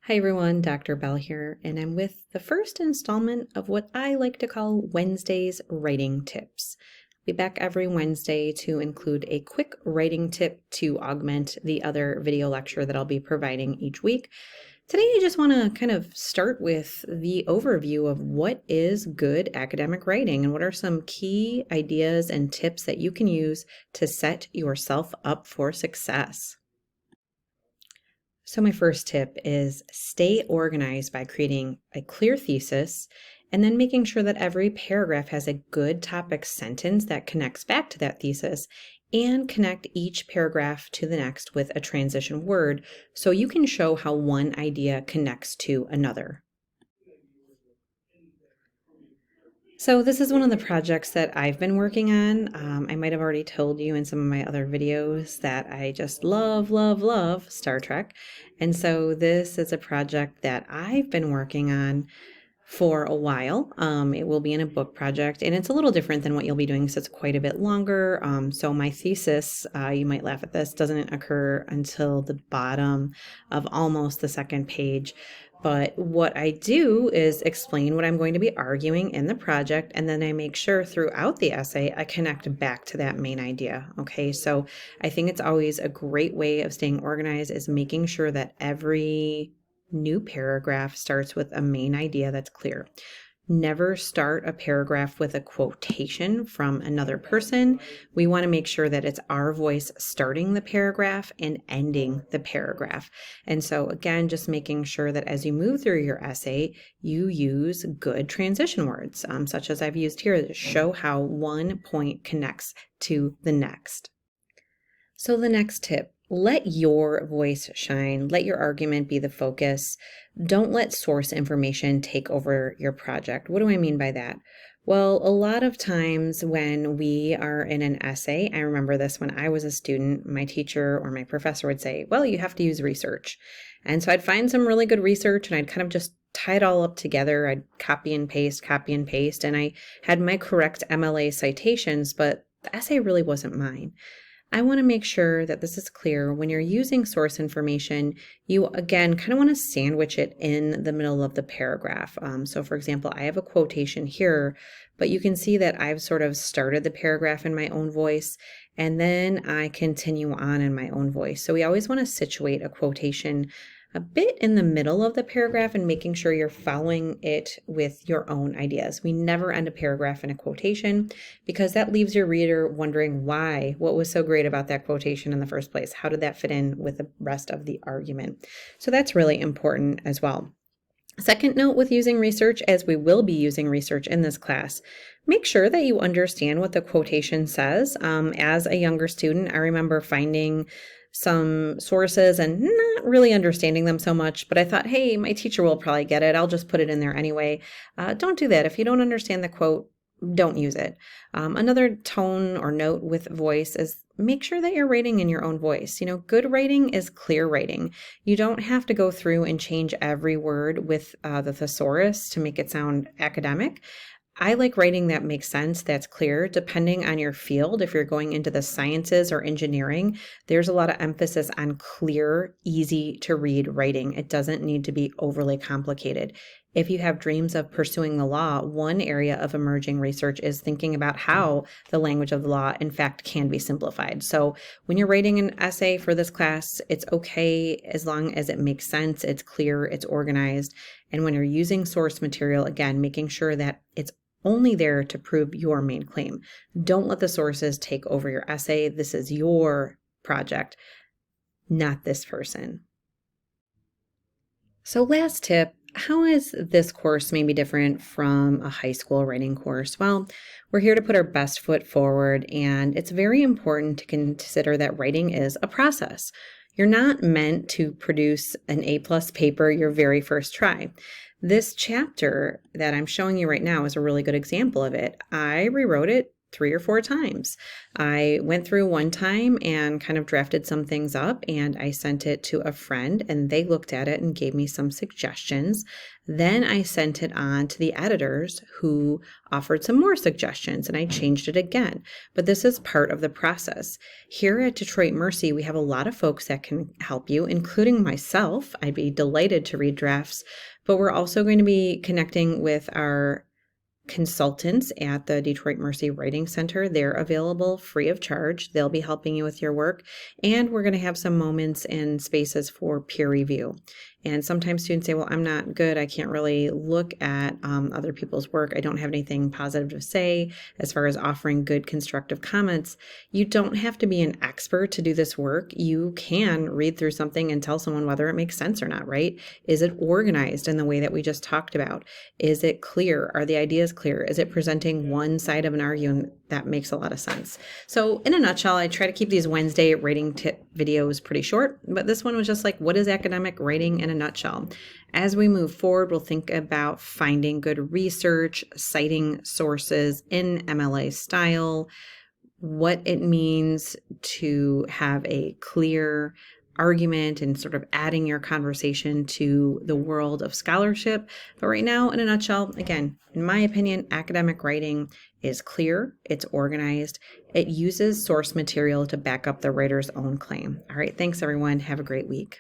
Hi everyone, Dr. Bell here, and I'm with the first installment of what I like to call Wednesday's Writing Tips. I'll be back every Wednesday to include a quick writing tip to augment the other video lecture that I'll be providing each week. Today I just want to kind of start with the overview of what is good academic writing and what are some key ideas and tips that you can use to set yourself up for success. So my first tip is stay organized by creating a clear thesis and then making sure that every paragraph has a good topic sentence that connects back to that thesis and connect each paragraph to the next with a transition word so you can show how one idea connects to another. So this is one of the projects that I've been working on. I might have already told you in some of my other videos that I just love Star Trek. And so this is a project that I've been working on for a while. It will be in a book project, and it's a little different than what you'll be doing, so it's quite a bit longer. So my thesis, you might laugh at this, doesn't occur until the bottom of almost the second page. But what I do is explain what I'm going to be arguing in the project, and then I make sure throughout the essay I connect back to that main idea. Okay, so I think it's always a great way of staying organized is making sure that every new paragraph starts with a main idea that's clear. Never start a paragraph with a quotation from another person. We want to make sure that it's our voice starting the paragraph and ending the paragraph. And so again, just making sure that as you move through your essay, you use good transition words, such as I've used here to show how one point connects to the next. So the next tip, let your voice shine. Let your argument be the focus. Don't let source information take over your project. What do I mean by that? Well, a lot of times when we are in an essay, I remember this when I was a student, my teacher or my professor would say, well, you have to use research. And so I'd find some really good research and I'd kind of just tie it all up together. I'd copy and paste, and I had my correct MLA citations, but the essay really wasn't mine. I want to make sure that this is clear. When you're using source information, you again kind of want to sandwich it in the middle of the paragraph. So for example, I have a quotation here, but you can see that I've sort of started the paragraph in my own voice, and then I continue on in my own voice. So we always want to situate a quotation a bit in the middle of the paragraph and making sure you're following it with your own ideas. We never end a paragraph in a quotation because that leaves your reader wondering why, what was so great about that quotation in the first place? How did that fit in with the rest of the argument? So that's really important as well. Second note with using research, as we will be using research in this class, make sure that you understand what the quotation says. As a younger student, I remember finding some sources and not really understanding them so much, but I thought, hey, my teacher will probably get it. I'll just put it in there anyway. Don't do that. If you don't understand the quote, don't use it. Another tone or note with voice is make sure that you're writing in your own voice. Good writing is clear writing. You don't have to go through and change every word with the thesaurus to make it sound academic. I like writing that makes sense, that's clear. Depending on your field, if you're going into the sciences or engineering, there's a lot of emphasis on clear, easy to read writing. It doesn't need to be overly complicated. If you have dreams of pursuing the law, one area of emerging research is thinking about how the language of the law, in fact, can be simplified. So when you're writing an essay for this class, it's okay as long as it makes sense, it's clear, it's organized. And when you're using source material, again, making sure that it's only there to prove your main claim. Don't let the sources take over your essay. This is your project, not this person. So last tip, how is this course maybe different from a high school writing course? Well, we're here to put our best foot forward, and it's very important to consider that writing is a process. You're not meant to produce an A+ paper your very first try. This chapter that I'm showing you right now is a really good example of it. I rewrote it 3 or 4 times. I went through one time and kind of drafted some things up, and I sent it to a friend, and they looked at it and gave me some suggestions. Then I sent it on to the editors, who offered some more suggestions, and I changed it again. But this is part of the process. Here at Detroit Mercy, we have a lot of folks that can help you, including myself. I'd be delighted to read drafts, but we're also going to be connecting with our consultants at the Detroit Mercy Writing Center. They're available free of charge. They'll be helping you with your work. And we're going to have some moments and spaces for peer review. And sometimes students say, well, I'm not good. I can't really look at other people's work. I don't have anything positive to say as far as offering good constructive comments. You don't have to be an expert to do this work. You can read through something and tell someone whether it makes sense or not, right? Is it organized in the way that we just talked about? Is it clear? Are the ideas clear? Is it presenting one side of an argument that makes a lot of sense? So in a nutshell, I try to keep these Wednesday writing tip videos pretty short, but this one was just like, what is academic writing in a nutshell? As we move forward, we'll think about finding good research, citing sources in MLA style, what it means to have a clear argument and sort of adding your conversation to the world of scholarship. But right now, in a nutshell, again, in my opinion, academic writing is clear, it's organized, it uses source material to back up the writer's own claim. All right, thanks everyone. Have a great week.